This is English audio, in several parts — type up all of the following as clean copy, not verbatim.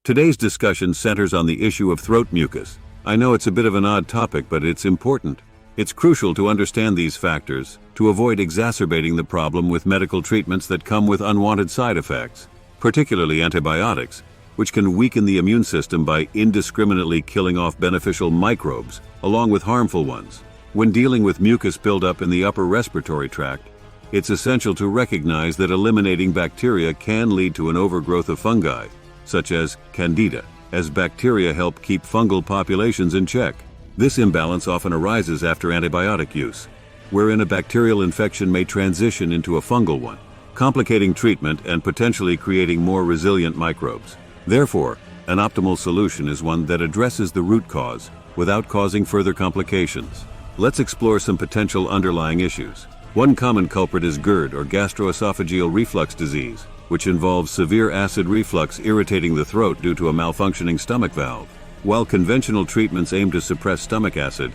Today's discussion centers on the issue of throat mucus. I know it's a bit of an odd topic, but it's important. It's crucial to understand these factors to avoid exacerbating the problem with medical treatments that come with unwanted side effects, particularly antibiotics, which can weaken the immune system by indiscriminately killing off beneficial microbes along with harmful ones. When dealing with mucus buildup in the upper respiratory tract, it's essential to recognize that eliminating bacteria can lead to an overgrowth of fungi, such as Candida, as bacteria help keep fungal populations in check. This imbalance often arises after antibiotic use, wherein a bacterial infection may transition into a fungal one, complicating treatment and potentially creating more resilient microbes. Therefore, an optimal solution is one that addresses the root cause without causing further complications. Let's explore some potential underlying issues. One common culprit is GERD, or gastroesophageal reflux disease, which involves severe acid reflux irritating the throat due to a malfunctioning stomach valve. While conventional treatments aim to suppress stomach acid,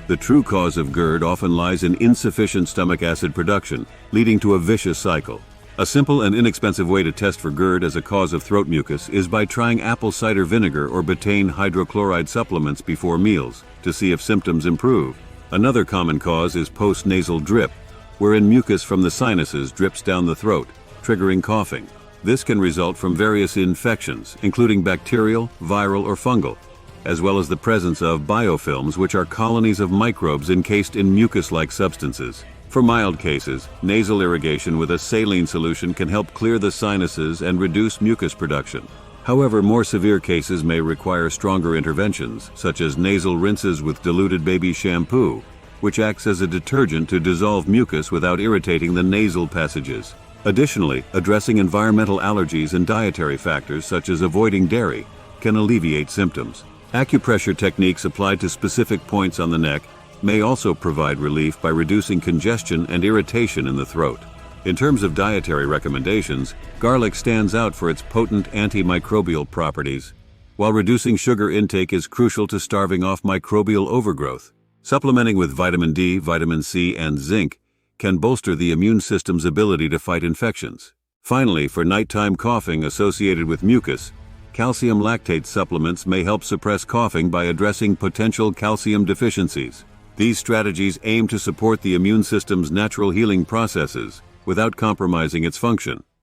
the true cause of GERD often lies in insufficient stomach acid production, leading to a vicious cycle. A simple and inexpensive way to test for GERD as a cause of throat mucus is by trying apple cider vinegar or betaine hydrochloride supplements before meals to see if symptoms improve. Another common cause is postnasal drip, wherein mucus from the sinuses drips down the throat, triggering coughing. This can result from various infections, including bacterial, viral, or fungal, as well as the presence of biofilms, which are colonies of microbes encased in mucus-like substances. For mild cases, nasal irrigation with a saline solution can help clear the sinuses and reduce mucus production. However, more severe cases may require stronger interventions, such as nasal rinses with diluted baby shampoo, which acts as a detergent to dissolve mucus without irritating the nasal passages. Additionally, addressing environmental allergies and dietary factors, such as avoiding dairy, can alleviate symptoms. Acupressure techniques applied to specific points on the neck may also provide relief by reducing congestion and irritation in the throat. In terms of dietary recommendations, garlic stands out for its potent antimicrobial properties, while reducing sugar intake is crucial to starving off microbial overgrowth. Supplementing with vitamin D, vitamin C, and zinc can bolster the immune system's ability to fight infections. Finally, for nighttime coughing associated with mucus, calcium lactate supplements may help suppress coughing by addressing potential calcium deficiencies. These strategies aim to support the immune system's natural healing processes without compromising its function.